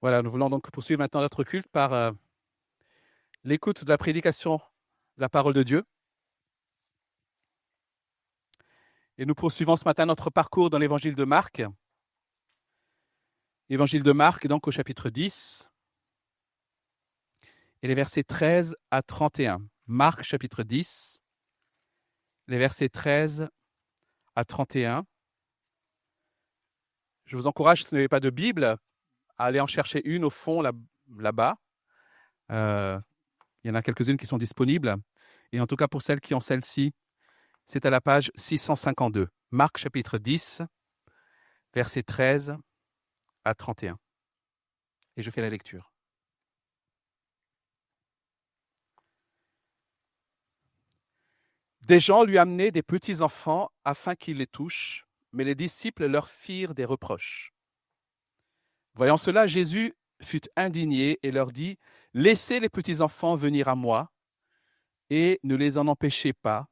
Voilà, nous voulons donc poursuivre maintenant notre culte par l'écoute de la prédication de la parole de Dieu. Et nous poursuivons ce matin notre parcours dans l'évangile de Marc. Évangile de Marc, donc au chapitre 10, et les versets 13 à 31. Marc, chapitre 10, les versets 13 à 31. Je vous encourage, si vous n'avez pas de Bible, à aller en chercher une au fond, là-bas. Il y en a quelques-unes qui sont disponibles. Et en tout cas, pour celles qui ont celle-ci, c'est à la page 652. Marc, chapitre 10, versets 13 à 31. Et je fais la lecture. Des gens lui amenaient des petits enfants afin qu'il les touche, mais les disciples leur firent des reproches. Voyant cela, Jésus fut indigné et leur dit : « Laissez les petits enfants venir à moi, et ne les en empêchez pas,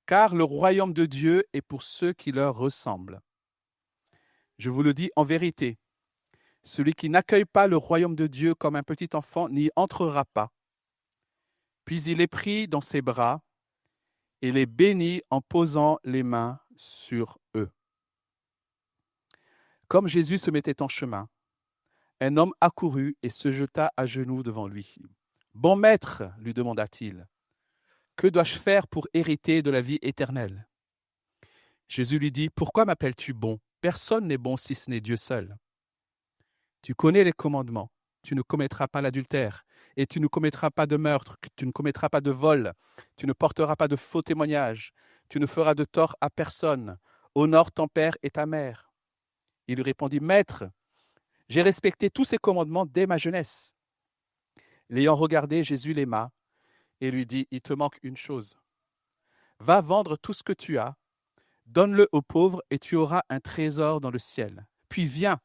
car le royaume de Dieu est pour ceux qui leur ressemblent. Je vous le dis en vérité, celui qui n'accueille pas le royaume de Dieu comme un petit enfant n'y entrera pas. » Puis il les prit dans ses bras et les bénit en posant les mains sur eux. Comme Jésus se mettait en chemin, un homme accourut et se jeta à genoux devant lui. « Bon maître, lui demanda-t-il, que dois-je faire pour hériter de la vie éternelle ?» Jésus lui dit : « Pourquoi m'appelles-tu bon ? Personne n'est bon si ce n'est Dieu seul. Tu connais les commandements. Tu ne commettras pas l'adultère, et tu ne commettras pas de meurtre, tu ne commettras pas de vol, tu ne porteras pas de faux témoignages, tu ne feras de tort à personne. Honore ton père et ta mère. » Il lui répondit : « Maître, j'ai respecté tous ces commandements dès ma jeunesse. » L'ayant regardé, Jésus l'aima et lui dit : « Il te manque une chose. Va vendre tout ce que tu as, donne-le aux pauvres et tu auras un trésor dans le ciel. Puis viens,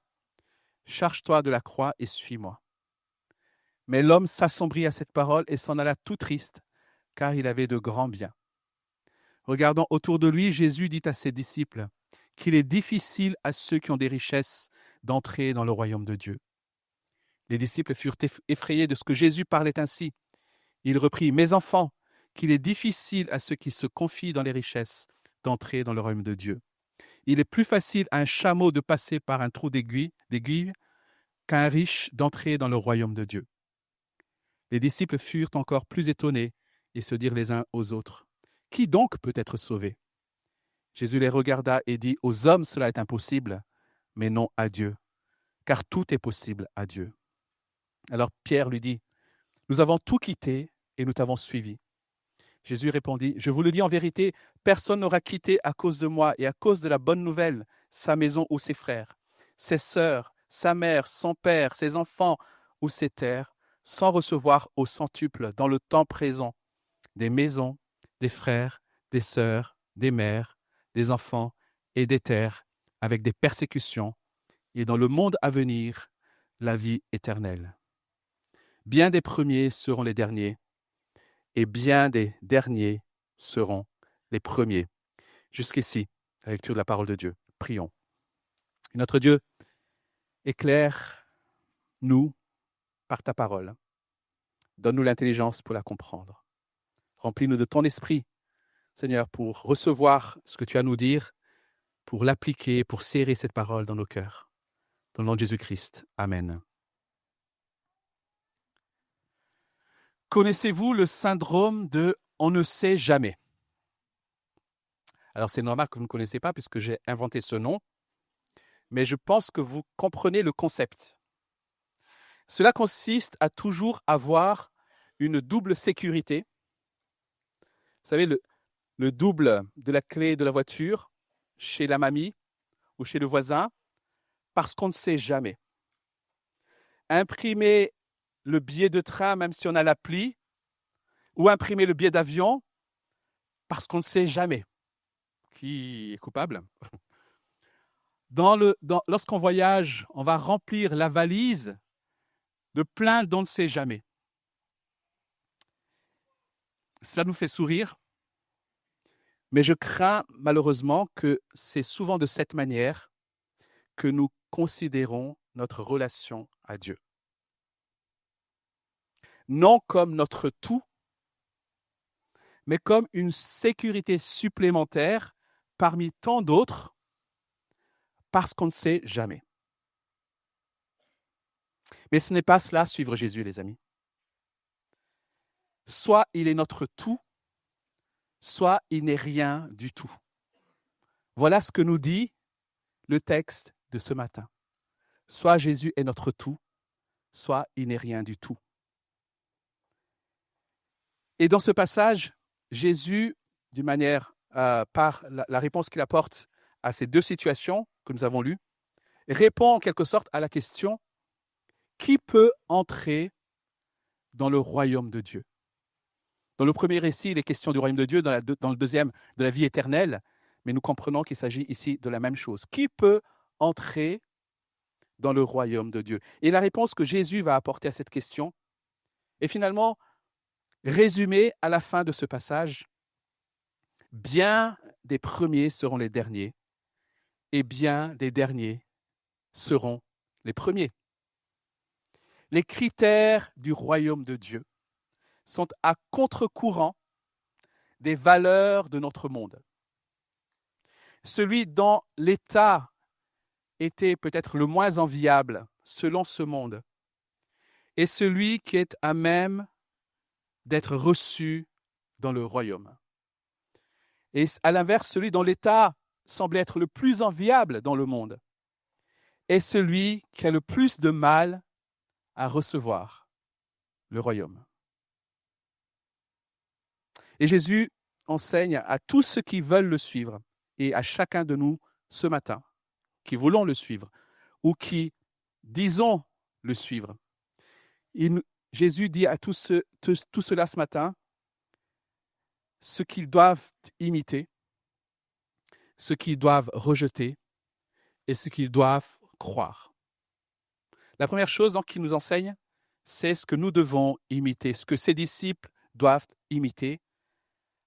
charge-toi de la croix et suis-moi. » Mais l'homme s'assombrit à cette parole et s'en alla tout triste, car il avait de grands biens. Regardant autour de lui, Jésus dit à ses disciples qu'il est difficile à ceux qui ont des richesses d'entrer dans le royaume de Dieu. Les disciples furent effrayés de ce que Jésus parlait ainsi. Il reprit : « Mes enfants, qu'il est difficile à ceux qui se confient dans les richesses d'entrer dans le royaume de Dieu. Il est plus facile à un chameau de passer par un trou d'aiguille qu'à un riche d'entrer dans le royaume de Dieu. » Les disciples furent encore plus étonnés et se dirent les uns aux autres : « Qui donc peut être sauvé ?» Jésus les regarda et dit : « Aux hommes cela est impossible, mais non à Dieu, car tout est possible à Dieu. » Alors Pierre lui dit : « Nous avons tout quitté et nous t'avons suivi. » Jésus répondit : « Je vous le dis en vérité, personne n'aura quitté à cause de moi et à cause de la bonne nouvelle sa maison ou ses frères, ses sœurs, sa mère, son père, ses enfants ou ses terres, sans recevoir au centuple dans le temps présent des maisons, des frères, des sœurs, des mères, des enfants et des terres, avec des persécutions, et dans le monde à venir, la vie éternelle. Bien des premiers seront les derniers, et bien des derniers seront les premiers. » Jusqu'ici, la lecture de la parole de Dieu. Prions. Notre Dieu, éclaire-nous par ta parole. Donne-nous l'intelligence pour la comprendre. Remplis-nous de ton esprit, Seigneur, pour recevoir ce que tu as à nous dire, pour l'appliquer, pour serrer cette parole dans nos cœurs. Dans le nom de Jésus-Christ. Amen. Connaissez-vous le syndrome de « on ne sait jamais » ? Alors c'est normal que vous ne connaissez pas puisque j'ai inventé ce nom, mais je pense que vous comprenez le concept. Cela consiste à toujours avoir une double sécurité. Vous savez, le double de la clé de la voiture chez la mamie ou chez le voisin, parce qu'on ne sait jamais. Imprimer le billet de train même si on a l'appli, ou imprimer le billet d'avion, parce qu'on ne sait jamais. Qui est coupable ? Lorsqu'on voyage, on va remplir la valise de plein d'on ne sait jamais. Ça nous fait sourire, mais je crains malheureusement que c'est souvent de cette manière que nous considérons notre relation à Dieu. Non comme notre tout, mais comme une sécurité supplémentaire parmi tant d'autres, parce qu'on ne sait jamais. Mais ce n'est pas cela, suivre Jésus, les amis. Soit il est notre tout, soit il n'est rien du tout. Voilà ce que nous dit le texte de ce matin. Soit Jésus est notre tout, soit il n'est rien du tout. Et dans ce passage, Jésus, d'une manière, par la réponse qu'il apporte à ces deux situations que nous avons lues, répond en quelque sorte à la question « Qui peut entrer dans le royaume de Dieu ?» Dans le premier récit, il est question du royaume de Dieu, dans le deuxième, de la vie éternelle, mais nous comprenons qu'il s'agit ici de la même chose. Qui peut entrer dans le royaume de Dieu? Et la réponse que Jésus va apporter à cette question est finalement résumée à la fin de ce passage. Bien des premiers seront les derniers, et bien des derniers seront les premiers. Les critères du royaume de Dieu sont à contre-courant des valeurs de notre monde. Celui dont l'État était peut-être le moins enviable selon ce monde est celui qui est à même d'être reçu dans le royaume. Et à l'inverse, celui dont l'État semble être le plus enviable dans le monde est celui qui a le plus de mal à recevoir le royaume. Et Jésus enseigne à tous ceux qui veulent le suivre et à chacun de nous ce matin, qui voulons le suivre ou qui disons le suivre. Jésus dit à tous ceux-là ce matin ce qu'ils doivent imiter, ce qu'ils doivent rejeter et ce qu'ils doivent croire. La première chose donc qu'il nous enseigne, c'est ce que nous devons imiter, ce que ses disciples doivent imiter,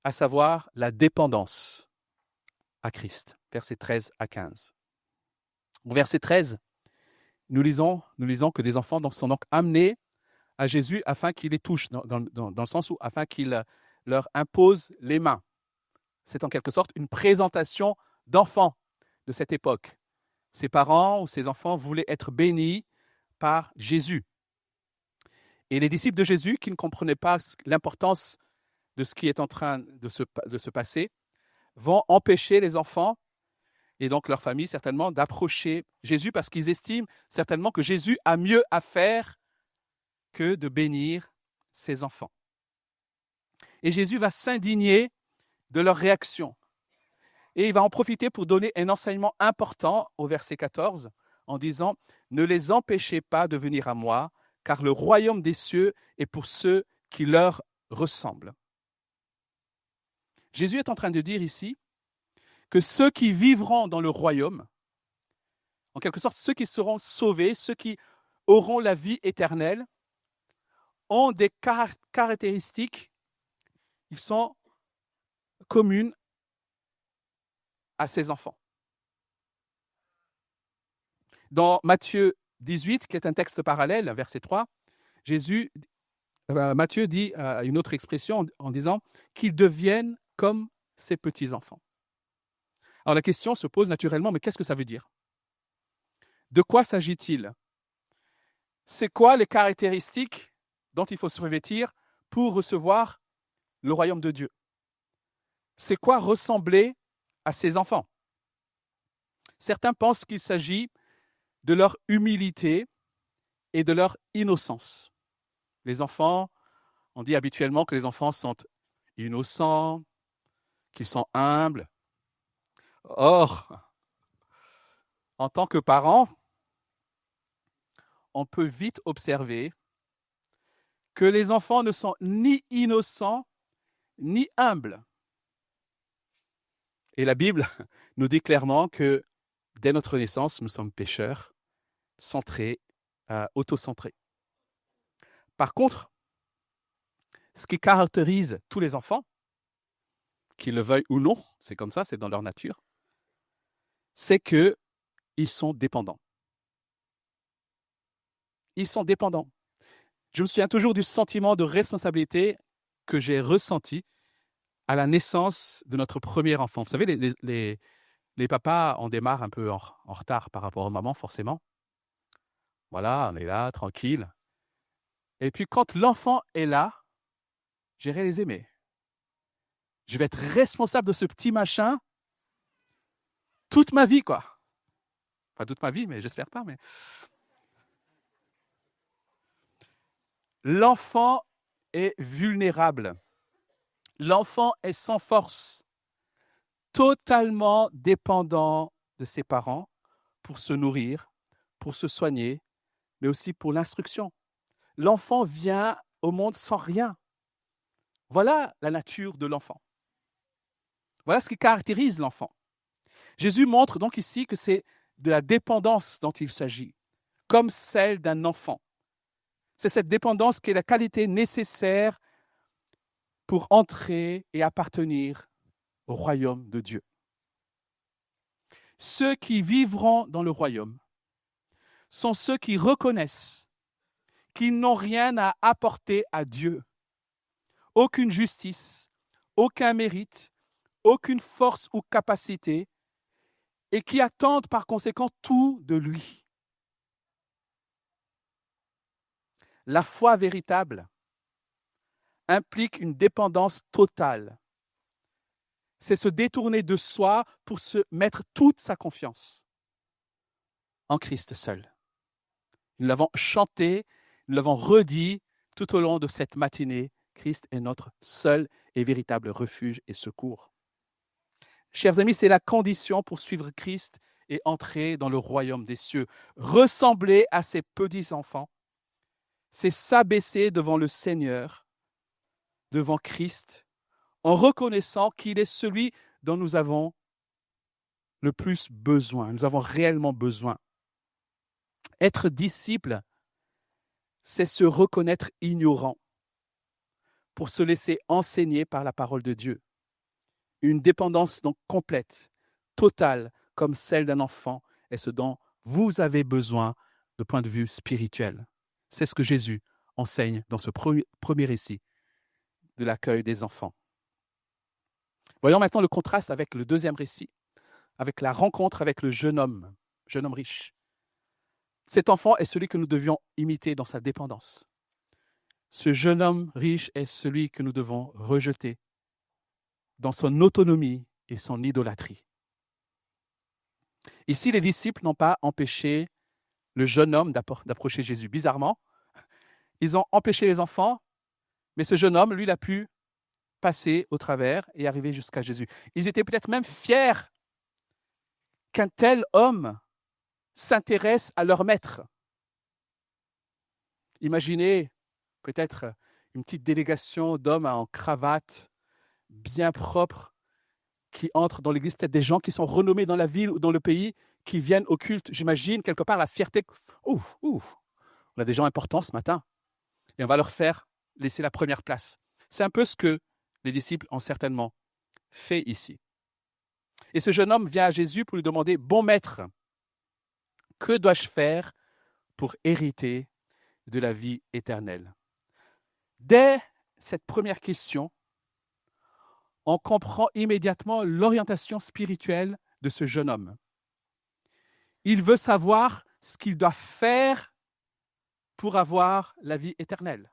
à savoir la dépendance à Christ. Versets 13 à 15. Au verset 13, nous lisons que des enfants sont donc amenés à Jésus afin qu'il les touche, dans le sens où afin qu'il leur impose les mains. C'est en quelque sorte une présentation d'enfants de cette époque. Ses parents ou ses enfants voulaient être bénis par Jésus. Et les disciples de Jésus, qui ne comprenaient pas l'importance de ce qui est en train de se passer, vont empêcher les enfants et donc leur famille certainement d'approcher Jésus parce qu'ils estiment certainement que Jésus a mieux à faire que de bénir ses enfants. Et Jésus va s'indigner de leur réaction. Et il va en profiter pour donner un enseignement important au verset 14 en disant « Ne les empêchez pas de venir à moi, car le royaume des cieux est pour ceux qui leur ressemblent. » Jésus est en train de dire ici que ceux qui vivront dans le royaume, en quelque sorte ceux qui seront sauvés, ceux qui auront la vie éternelle, ont des caractéristiques qui sont communes à ses enfants. Dans Matthieu 18, qui est un texte parallèle, verset 3, Matthieu dit une autre expression en disant qu'ils deviennent comme ses petits-enfants. Alors la question se pose naturellement, mais qu'est-ce que ça veut dire? De quoi s'agit-il? C'est quoi les caractéristiques dont il faut se revêtir pour recevoir le royaume de Dieu? C'est quoi ressembler à ses enfants? Certains pensent qu'il s'agit de leur humilité et de leur innocence. Les enfants, on dit habituellement que les enfants sont innocents, qu'ils sont humbles. Or, en tant que parents, on peut vite observer que les enfants ne sont ni innocents ni humbles. Et la Bible nous dit clairement que dès notre naissance, nous sommes pécheurs, centrés, autocentrés. Par contre, ce qui caractérise tous les enfants, qu'ils le veuillent ou non, c'est comme ça, c'est dans leur nature, c'est qu'ils sont dépendants. ils sont dépendants. Je me souviens toujours du sentiment de responsabilité que j'ai ressenti à la naissance de notre premier enfant. Vous savez, les papas, on démarre un peu en retard par rapport aux mamans, forcément. Voilà, on est là, tranquille. Et puis quand l'enfant est là, j'ai réalisé, mais je vais être responsable de ce petit machin toute ma vie, quoi. Pas toute ma vie, mais j'espère pas. Mais l'enfant est vulnérable. L'enfant est sans force, totalement dépendant de ses parents pour se nourrir, pour se soigner, mais aussi pour l'instruction. L'enfant vient au monde sans rien. Voilà la nature de l'enfant. Voilà ce qui caractérise l'enfant. Jésus montre donc ici que c'est de la dépendance dont il s'agit, comme celle d'un enfant. C'est cette dépendance qui est la qualité nécessaire pour entrer et appartenir au royaume de Dieu. Ceux qui vivront dans le royaume sont ceux qui reconnaissent qu'ils n'ont rien à apporter à Dieu. Aucune justice, aucun mérite, aucune force ou capacité, et qui attendent par conséquent tout de lui. La foi véritable implique une dépendance totale. C'est se détourner de soi pour se mettre toute sa confiance en Christ seul. Nous l'avons chanté, nous l'avons redit tout au long de cette matinée. Christ est notre seul et véritable refuge et secours. Chers amis, c'est la condition pour suivre Christ et entrer dans le royaume des cieux. Ressembler à ces petits-enfants, c'est s'abaisser devant le Seigneur, devant Christ, en reconnaissant qu'il est celui dont nous avons le plus besoin. Nous avons réellement besoin. Être disciple, c'est se reconnaître ignorant pour se laisser enseigner par la parole de Dieu. Une dépendance donc complète, totale, comme celle d'un enfant, est ce dont vous avez besoin de point de vue spirituel. C'est ce que Jésus enseigne dans ce premier récit de l'accueil des enfants. Voyons maintenant le contraste avec le deuxième récit, avec la rencontre avec le jeune homme riche. Cet enfant est celui que nous devions imiter dans sa dépendance. Ce jeune homme riche est celui que nous devons rejeter dans son autonomie et son idolâtrie. Ici, les disciples n'ont pas empêché le jeune homme d'approcher Jésus. Bizarrement, ils ont empêché les enfants, mais ce jeune homme, lui, il a pu passer au travers et arriver jusqu'à Jésus. Ils étaient peut-être même fiers qu'un tel homme s'intéresse à leur maître. Imaginez peut-être une petite délégation d'hommes en cravate, bien propres, qui entrent dans l'église, peut-être des gens qui sont renommés dans la ville ou dans le pays, qui viennent au culte. J'imagine quelque part la fierté. Ouf, on a des gens importants ce matin et on va leur faire laisser la première place. C'est un peu ce que les disciples ont certainement fait ici. Et ce jeune homme vient à Jésus pour lui demander, « Bon maître, que dois-je faire pour hériter de la vie éternelle ?» Dès cette première question, on comprend immédiatement l'orientation spirituelle de ce jeune homme. Il veut savoir ce qu'il doit faire pour avoir la vie éternelle.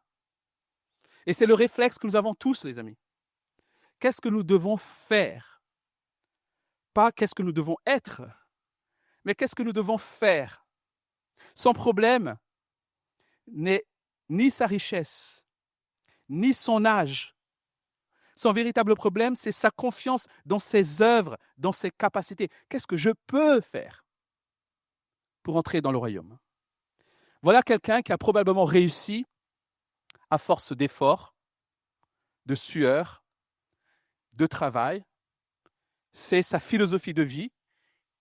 Et c'est le réflexe que nous avons tous, les amis. Qu'est-ce que nous devons faire? Pas qu'est-ce que nous devons être, mais qu'est-ce que nous devons faire? Son problème n'est ni sa richesse, ni son âge. Son véritable problème, c'est sa confiance dans ses œuvres, dans ses capacités. Qu'est-ce que je peux faire pour entrer dans le royaume? Voilà quelqu'un qui a probablement réussi à force d'efforts, de sueur, de travail. C'est sa philosophie de vie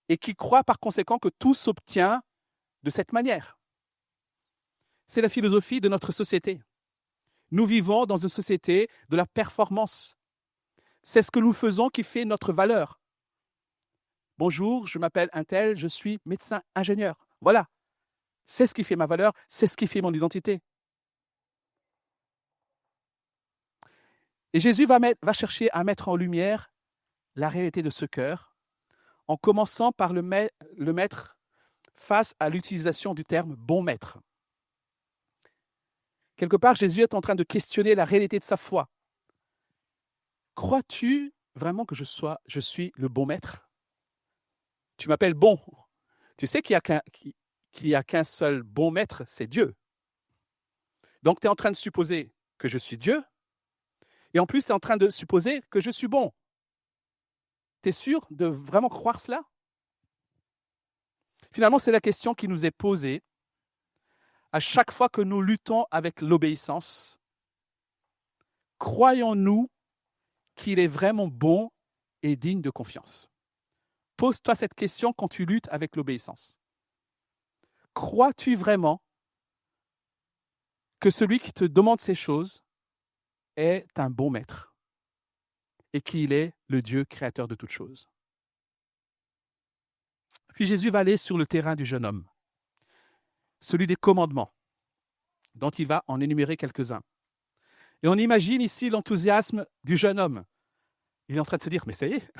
et qui croit par conséquent que tout s'obtient de cette manière. C'est la philosophie de notre société. Nous vivons dans une société de la performance. C'est ce que nous faisons qui fait notre valeur. Bonjour, je m'appelle un tel, je suis médecin ingénieur. Voilà. C'est ce qui fait ma valeur, c'est ce qui fait mon identité. Et Jésus va chercher à mettre en lumière la réalité de ce cœur, en commençant par le mettre face à l'utilisation du terme « bon maître ». Quelque part, Jésus est en train de questionner la réalité de sa foi. Crois-tu vraiment que je suis le bon maître? Tu m'appelles bon. Tu sais qu'il n'y a qu'un seul bon maître, c'est Dieu. Donc, tu es en train de supposer que je suis Dieu, et en plus, tu es en train de supposer que je suis bon. Tu es sûr de vraiment croire cela? Finalement, c'est la question qui nous est posée à chaque fois que nous luttons avec l'obéissance. Croyons-nous qu'il est vraiment bon et digne de confiance? Pose-toi cette question quand tu luttes avec l'obéissance. Crois-tu vraiment que celui qui te demande ces choses est un bon maître et qu'il est le Dieu créateur de toutes choses? Puis Jésus va aller sur le terrain du jeune homme, celui des commandements, dont il va en énumérer quelques-uns. Et on imagine ici l'enthousiasme du jeune homme. Il est en train de se dire, mais ça y est,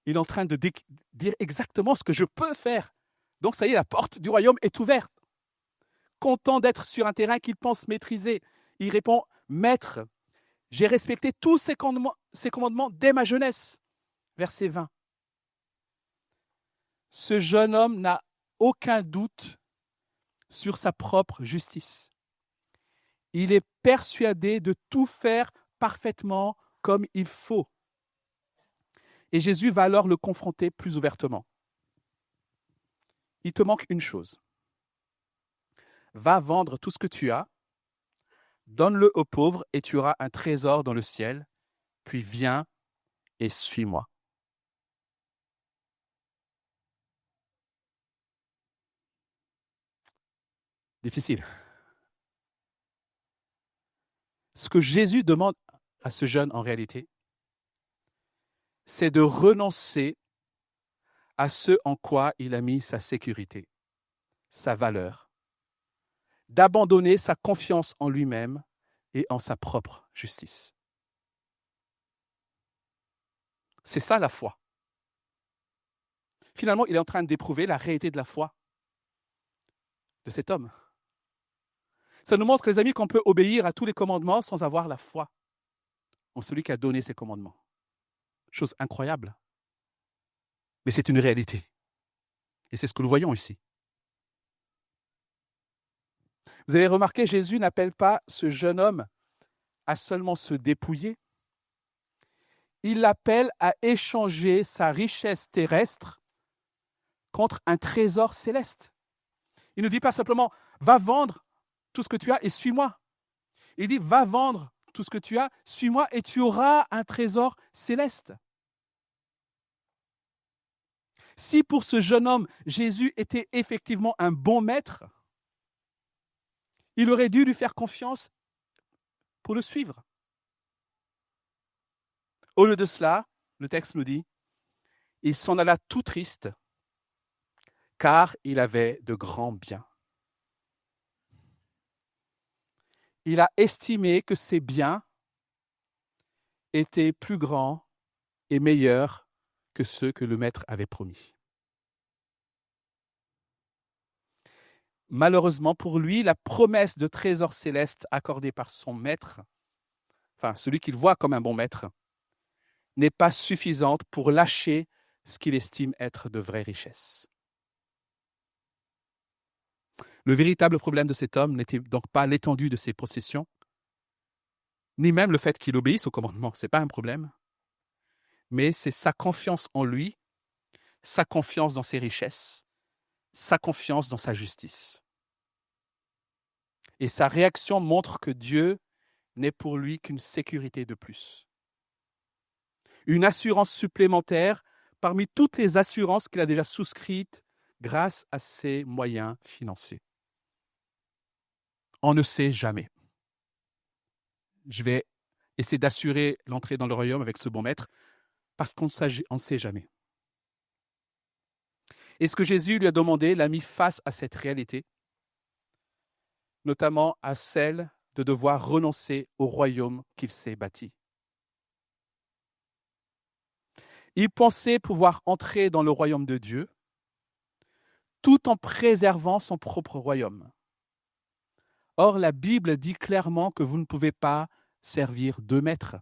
il est en train de dire exactement ce que je peux faire. Donc ça y est, la porte du royaume est ouverte. Content d'être sur un terrain qu'il pense maîtriser, il répond, Maître, j'ai respecté tous ces commandements dès ma jeunesse. Verset 20. Ce jeune homme n'a aucun doute sur sa propre justice. Il est persuadé de tout faire parfaitement comme il faut. Et Jésus va alors le confronter plus ouvertement. Il te manque une chose. Va vendre tout ce que tu as, donne-le aux pauvres et tu auras un trésor dans le ciel, puis viens et suis-moi. Difficile. Ce que Jésus demande à ce jeune en réalité, c'est de renoncer à ce en quoi il a mis sa sécurité, sa valeur, d'abandonner sa confiance en lui-même et en sa propre justice. C'est ça la foi. Finalement, il est en train d'éprouver la réalité de la foi de cet homme. Ça nous montre, les amis, qu'on peut obéir à tous les commandements sans avoir la foi en celui qui a donné ces commandements. Chose incroyable. Mais c'est une réalité. Et c'est ce que nous voyons ici. Vous avez remarqué, Jésus n'appelle pas ce jeune homme à seulement se dépouiller. Il l'appelle à échanger sa richesse terrestre contre un trésor céleste. Il ne dit pas simplement « va vendre tout ce que tu as et suis-moi ». Il dit « va vendre tout ce que tu as, suis-moi et tu auras un trésor céleste ». Si pour ce jeune homme, Jésus était effectivement un bon maître, il aurait dû lui faire confiance pour le suivre. Au lieu de cela, le texte nous dit, il s'en alla tout triste, car il avait de grands biens. Il a estimé que ses biens étaient plus grands et meilleurs que ceux que le maître avait promis. Malheureusement pour lui, la promesse de trésor céleste accordée par son maître, enfin celui qu'il voit comme un bon maître, n'est pas suffisante pour lâcher ce qu'il estime être de vraies richesses. Le véritable problème de cet homme n'était donc pas l'étendue de ses possessions, ni même le fait qu'il obéisse au commandement, ce n'est pas un problème, mais c'est sa confiance en lui, sa confiance dans ses richesses, sa confiance dans sa justice. Et sa réaction montre que Dieu n'est pour lui qu'une sécurité de plus. Une assurance supplémentaire parmi toutes les assurances qu'il a déjà souscrites grâce à ses moyens financiers. On ne sait jamais. Je vais essayer d'assurer l'entrée dans le royaume avec ce bon maître parce qu'on ne sait jamais. Et ce que Jésus lui a demandé l'a mis face à cette réalité. notamment à celle de devoir renoncer au royaume qu'il s'est bâti. Il pensait pouvoir entrer dans le royaume de Dieu tout en préservant son propre royaume. Or, la Bible dit clairement que vous ne pouvez pas servir deux maîtres,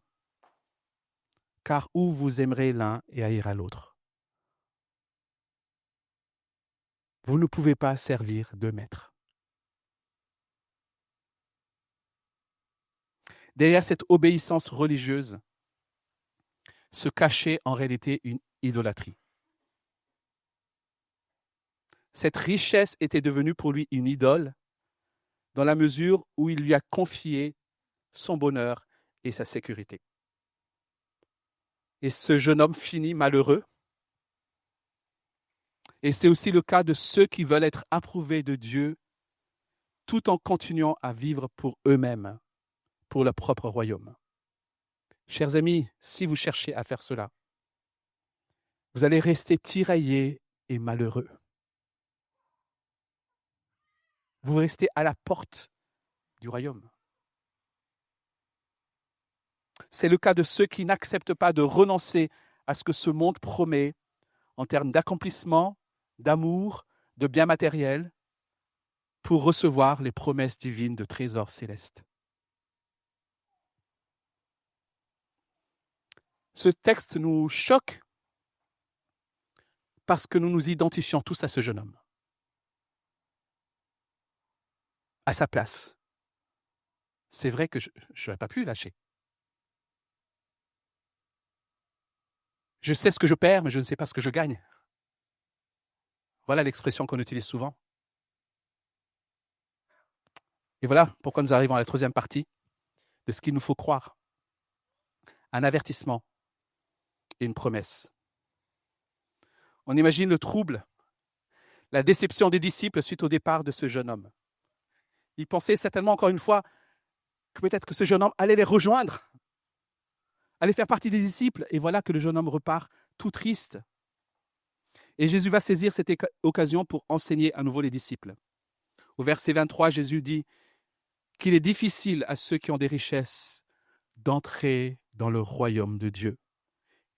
car ou vous aimerez l'un et haïrez l'autre. Vous ne pouvez pas servir deux maîtres. Derrière cette obéissance religieuse se cachait en réalité une idolâtrie. Cette richesse était devenue pour lui une idole dans la mesure où il lui a confié son bonheur et sa sécurité. Et ce jeune homme finit malheureux. Et c'est aussi le cas de ceux qui veulent être approuvés de Dieu tout en continuant à vivre pour eux-mêmes, pour leur propre royaume. Chers amis, si vous cherchez à faire cela, vous allez rester tiraillés et malheureux. Vous restez à la porte du royaume. C'est le cas de ceux qui n'acceptent pas de renoncer à ce que ce monde promet en termes d'accomplissement, d'amour, de biens matériels, pour recevoir les promesses divines de trésors célestes. Ce texte nous choque parce que nous nous identifions tous à ce jeune homme, à sa place. C'est vrai que je n'aurais pas pu lâcher. Je sais ce que je perds, mais je ne sais pas ce que je gagne. Voilà l'expression qu'on utilise souvent. Et voilà pourquoi nous arrivons à la troisième partie de ce qu'il nous faut croire. Un avertissement et une promesse. On imagine le trouble, la déception des disciples suite au départ de ce jeune homme. Ils pensaient certainement, encore une fois, que peut-être que ce jeune homme allait les rejoindre, allait faire partie des disciples, et voilà que le jeune homme repart tout triste. Et Jésus va saisir cette occasion pour enseigner à nouveau les disciples. Au verset 23, Jésus dit qu'il est difficile à ceux qui ont des richesses d'entrer dans le royaume de Dieu.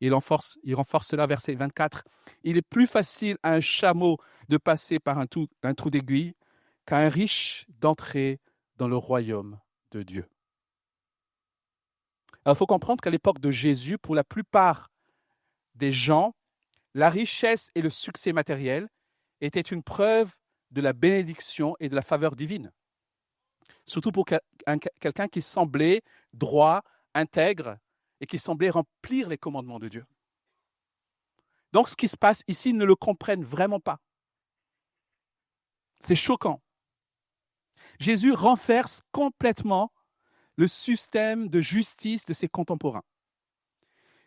Il renforce cela, verset 24. Il est plus facile à un chameau de passer par un trou d'aiguille qu'à un riche d'entrer dans le royaume de Dieu. Alors, il faut comprendre qu'à l'époque de Jésus, pour la plupart des gens, la richesse et le succès matériel étaient une preuve de la bénédiction et de la faveur divine. Surtout pour quelqu'un qui semblait droit, intègre et qui semblait remplir les commandements de Dieu. Donc, ce qui se passe ici, ils ne le comprennent vraiment pas. C'est choquant. Jésus renverse complètement le système de justice de ses contemporains.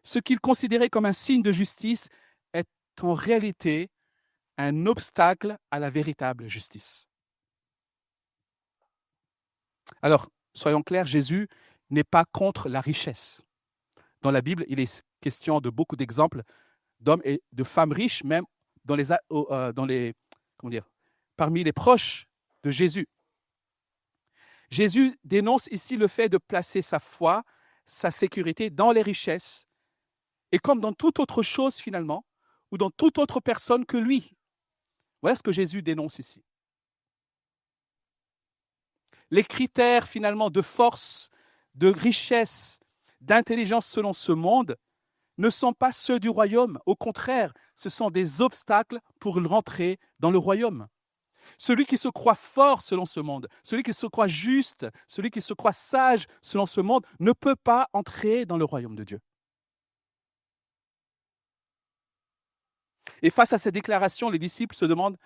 Ce qu'ils considéraient comme un signe de justice est en réalité un obstacle à la véritable justice. Alors, soyons clairs, Jésus n'est pas contre la richesse. Dans la Bible, il est question de beaucoup d'exemples d'hommes et de femmes riches, même parmi les proches de Jésus. Jésus dénonce ici le fait de placer sa foi, sa sécurité dans les richesses, et comme dans toute autre chose finalement, ou dans toute autre personne que lui. Voilà ce que Jésus dénonce ici. Les critères finalement de force, de richesse, d'intelligence selon ce monde ne sont pas ceux du royaume. Au contraire, ce sont des obstacles pour rentrer dans le royaume. Celui qui se croit fort selon ce monde, celui qui se croit juste, celui qui se croit sage selon ce monde, ne peut pas entrer dans le royaume de Dieu. Et face à ces déclarations, les disciples se demandent,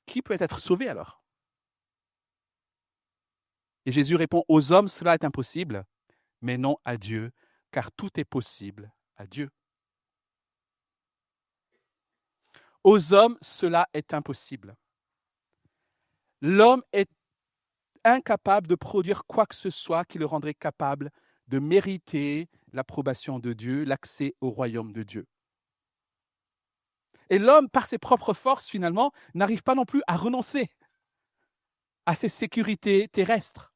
qui peut être sauvé alors? Et Jésus répond, aux hommes cela est impossible, mais non à Dieu, car tout est possible à Dieu. Aux hommes cela est impossible. L'homme est incapable de produire quoi que ce soit qui le rendrait capable de mériter l'approbation de Dieu, l'accès au royaume de Dieu. Et l'homme, par ses propres forces, finalement, n'arrive pas non plus à renoncer. à ces sécurités terrestres.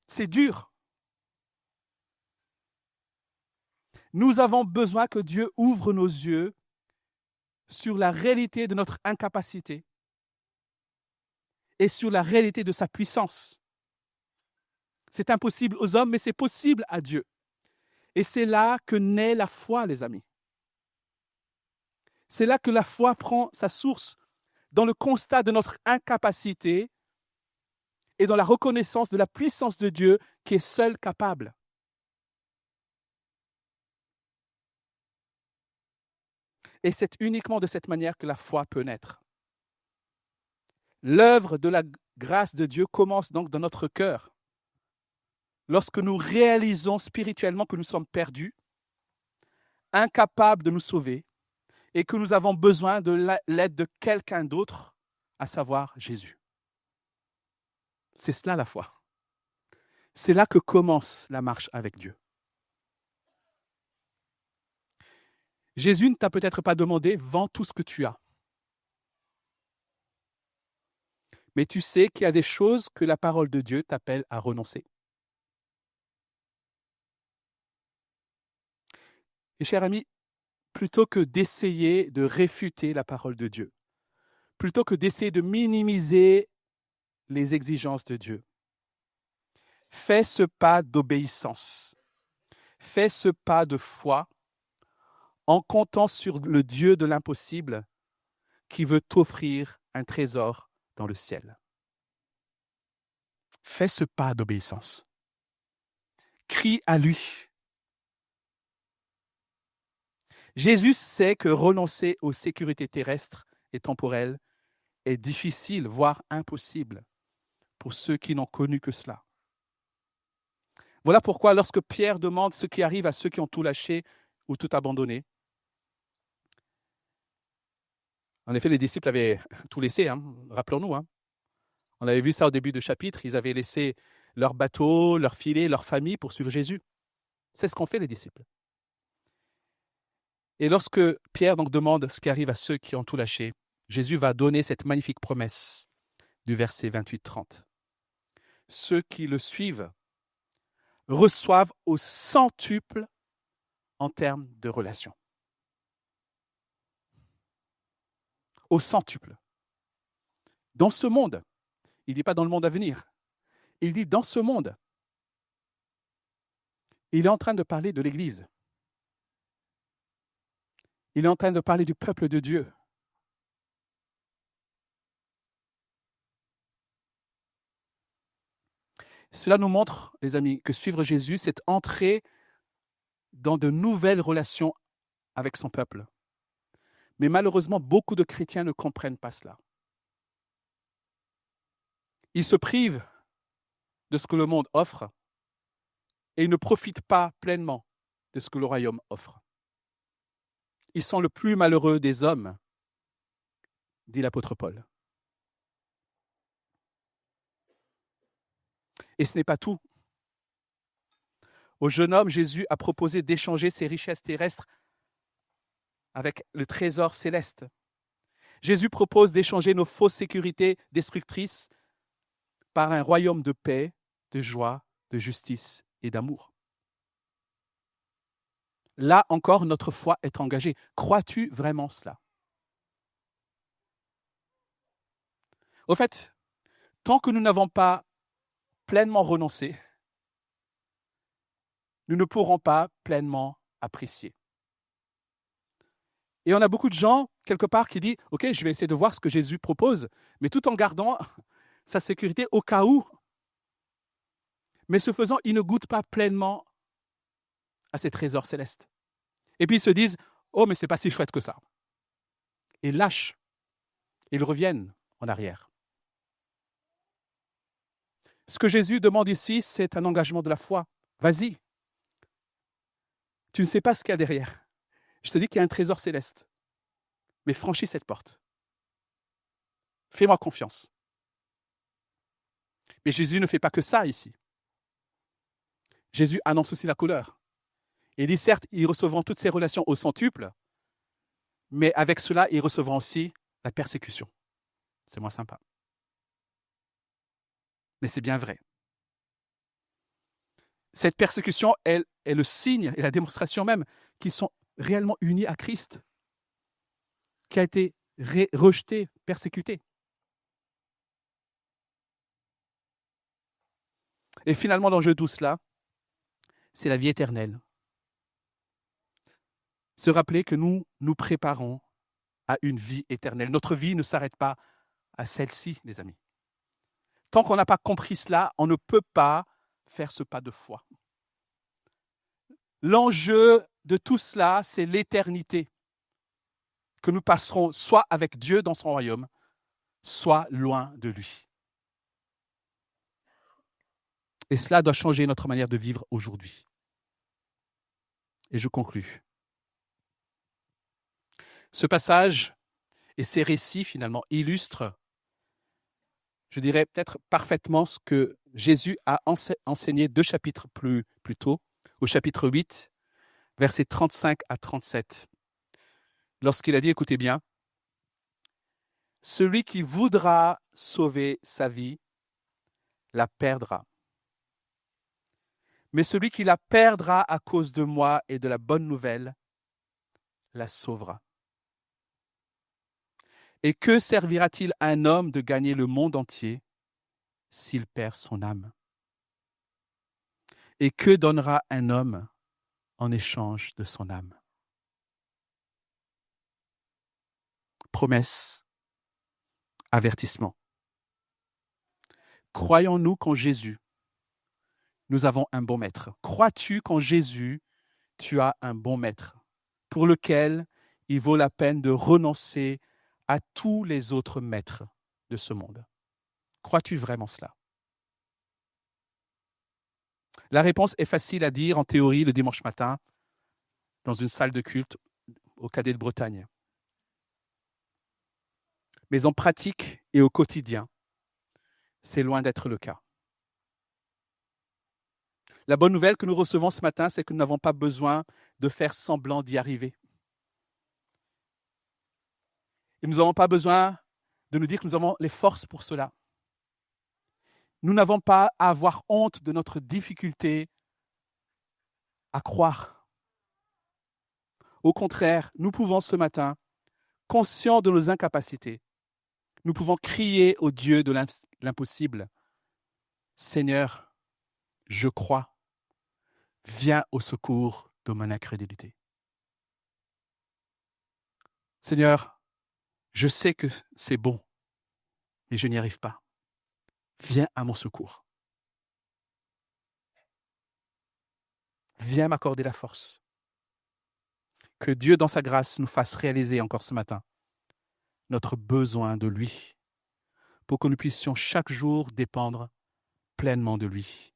C'est dur. Nous avons besoin que Dieu ouvre nos yeux sur la réalité de notre incapacité et sur la réalité de sa puissance. C'est impossible aux hommes, mais c'est possible à Dieu. Et c'est là que naît la foi, les amis. C'est là que la foi prend sa source, dans le constat de notre incapacité et dans la reconnaissance de la puissance de Dieu qui est seul capable. Et c'est uniquement de cette manière que la foi peut naître. L'œuvre de la grâce de Dieu commence donc dans notre cœur. Lorsque nous réalisons spirituellement que nous sommes perdus, incapables de nous sauver, et que nous avons besoin de l'aide de quelqu'un d'autre, à savoir Jésus. C'est cela la foi. C'est là que commence la marche avec Dieu. Jésus ne t'a peut-être pas demandé « vends tout ce que tu as ». Mais tu sais qu'il y a des choses que la parole de Dieu t'appelle à renoncer. Et cher ami, plutôt que d'essayer de réfuter la parole de Dieu, plutôt que d'essayer de minimiser les exigences de Dieu, fais ce pas d'obéissance, fais ce pas de foi en comptant sur le Dieu de l'impossible qui veut t'offrir un trésor dans le ciel. Fais ce pas d'obéissance. Crie à lui. Jésus sait que renoncer aux sécurités terrestres et temporelles est difficile, voire impossible, pour ceux qui n'ont connu que cela. Voilà pourquoi lorsque Pierre demande ce qui arrive à ceux qui ont tout lâché ou tout abandonné, en effet, les disciples avaient tout laissé, rappelons-nous. On avait vu ça au début du chapitre, ils avaient laissé leur bateau, leur filet, leur famille pour suivre Jésus. C'est ce qu'ont fait les disciples. Et lorsque Pierre donc demande ce qui arrive à ceux qui ont tout lâché, Jésus va donner cette magnifique promesse du verset 28-30. Ceux qui le suivent reçoivent au centuple en termes de relation. Au centuple. Dans ce monde, il ne dit pas dans le monde à venir, il dit dans ce monde. Il est en train de parler de l'Église. Il est en train de parler du peuple de Dieu. Cela nous montre, les amis, que suivre Jésus, c'est entrer dans de nouvelles relations avec son peuple. Mais malheureusement, beaucoup de chrétiens ne comprennent pas cela. Ils se privent de ce que le monde offre et ils ne profitent pas pleinement de ce que le royaume offre. Ils sont le plus malheureux des hommes, dit l'apôtre Paul. Et ce n'est pas tout. Au jeune homme, Jésus a proposé d'échanger ses richesses terrestres avec le trésor céleste. Jésus propose d'échanger nos fausses sécurités destructrices par un royaume de paix, de joie, de justice et d'amour. Là encore, notre foi est engagée. Crois-tu vraiment cela? Au fait, tant que nous n'avons pas pleinement renoncé, nous ne pourrons pas pleinement apprécier. Et on a beaucoup de gens, quelque part, qui disent « Ok, je vais essayer de voir ce que Jésus propose, mais tout en gardant sa sécurité au cas où. » Mais ce faisant, ils ne goûtent pas pleinement à ces trésors célestes. Et puis ils se disent « Oh, mais ce n'est pas si chouette que ça. » Et lâchent. Ils reviennent en arrière. Ce que Jésus demande ici, c'est un engagement de la foi. Vas-y. Tu ne sais pas ce qu'il y a derrière. Je te dis qu'il y a un trésor céleste. Mais franchis cette porte. Fais-moi confiance. Mais Jésus ne fait pas que ça ici. Jésus annonce aussi la couleur. Il dit certes, ils recevront toutes ces relations au centuple, mais avec cela, ils recevront aussi la persécution. C'est moins sympa. Mais c'est bien vrai. Cette persécution, elle est le signe et la démonstration même qu'ils sont réellement unis à Christ, qui a été rejeté, persécuté. Et finalement, l'enjeu de tout cela, c'est la vie éternelle. Se rappeler que nous nous préparons à une vie éternelle. Notre vie ne s'arrête pas à celle-ci, les amis. Tant qu'on n'a pas compris cela, on ne peut pas faire ce pas de foi. L'enjeu de tout cela, c'est l'éternité que nous passerons soit avec Dieu dans son royaume, soit loin de lui. Et cela doit changer notre manière de vivre aujourd'hui. Et je conclus. Ce passage et ces récits, finalement, illustrent, je dirais peut-être parfaitement ce que Jésus a enseigné 2 chapitres plus tôt, au chapitre 8, versets 35 à 37. Lorsqu'il a dit, écoutez bien, « Celui qui voudra sauver sa vie la perdra. Mais celui qui la perdra à cause de moi et de la bonne nouvelle la sauvera. Et que servira-t-il à un homme de gagner le monde entier s'il perd son âme? Et que donnera un homme en échange de son âme? » Promesse, avertissement. Croyons-nous qu'en Jésus, nous avons un bon maître? Crois-tu qu'en Jésus, tu as un bon maître pour lequel il vaut la peine de renoncer à tous les autres maîtres de ce monde? Crois-tu vraiment cela? La réponse est facile à dire en théorie le dimanche matin dans une salle de culte au Cadet de Bretagne. Mais en pratique et au quotidien, c'est loin d'être le cas. La bonne nouvelle que nous recevons ce matin, c'est que nous n'avons pas besoin de faire semblant d'y arriver. Et nous n'avons pas besoin de nous dire que nous avons les forces pour cela. Nous n'avons pas à avoir honte de notre difficulté à croire. Au contraire, nous pouvons ce matin, conscients de nos incapacités, nous pouvons crier au Dieu de l'impossible. Seigneur, je crois, viens au secours de mon incrédulité. Seigneur, je sais que c'est bon, mais je n'y arrive pas. Viens à mon secours. Viens m'accorder la force. Que Dieu, dans sa grâce, nous fasse réaliser encore ce matin notre besoin de lui, pour que nous puissions chaque jour dépendre pleinement de lui.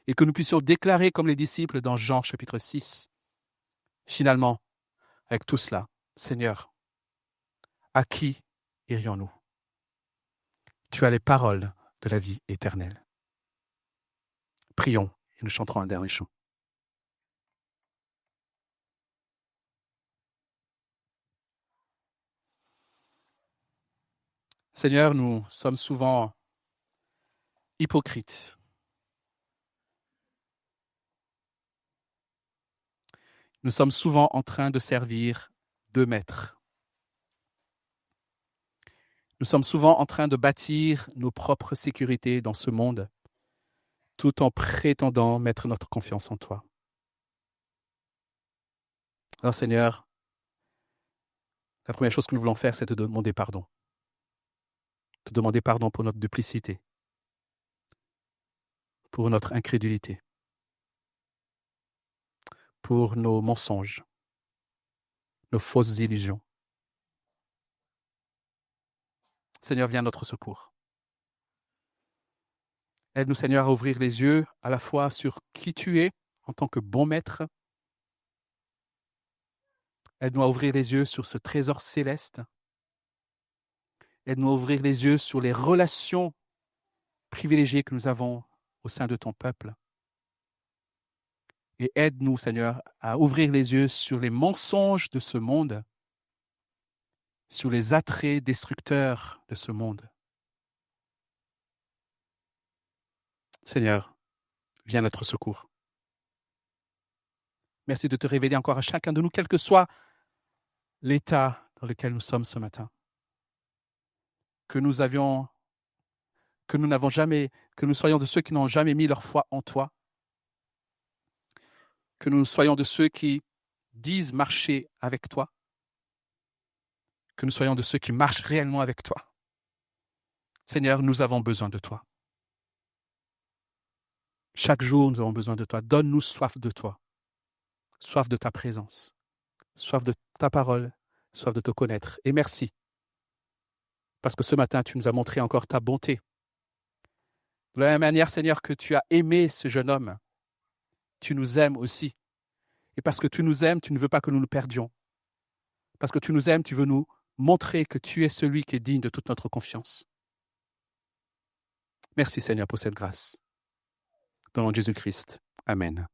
Et que nous puissions déclarer comme les disciples dans Jean chapitre 6, finalement, avec tout cela, Seigneur, à qui irions-nous? Tu as les paroles de la vie éternelle. Prions et nous chanterons un dernier chant. Seigneur, nous sommes souvent hypocrites. Nous sommes souvent en train de servir deux maîtres. Nous sommes souvent en train de bâtir nos propres sécurités dans ce monde, tout en prétendant mettre notre confiance en toi. Alors Seigneur, la première chose que nous voulons faire, c'est te demander pardon. Te demander pardon pour notre duplicité, pour notre incrédulité, pour nos mensonges, nos fausses illusions. Seigneur, viens à notre secours. Aide-nous, Seigneur, à ouvrir les yeux à la fois sur qui tu es en tant que bon maître. Aide-nous à ouvrir les yeux sur ce trésor céleste. Aide-nous à ouvrir les yeux sur les relations privilégiées que nous avons au sein de ton peuple. Et aide-nous, Seigneur, à ouvrir les yeux sur les mensonges de ce monde sur les attraits destructeurs de ce monde. Seigneur, viens à notre secours. Merci de te révéler encore à chacun de nous, quel que soit l'état dans lequel nous sommes ce matin. Que nous soyons de ceux qui n'ont jamais mis leur foi en toi. Que nous soyons de ceux qui disent marcher avec toi. Que nous soyons de ceux qui marchent réellement avec toi. Seigneur, nous avons besoin de toi. Chaque jour, nous avons besoin de toi. Donne-nous soif de toi. Soif de ta présence. Soif de ta parole. Soif de te connaître. Et merci. Parce que ce matin, tu nous as montré encore ta bonté. De la même manière, Seigneur, que tu as aimé ce jeune homme, tu nous aimes aussi. Et parce que tu nous aimes, tu ne veux pas que nous nous perdions. Parce que tu nous aimes, tu veux nous montrer que tu es celui qui est digne de toute notre confiance. Merci, Seigneur, pour cette grâce. Dans le nom de Jésus-Christ. Amen.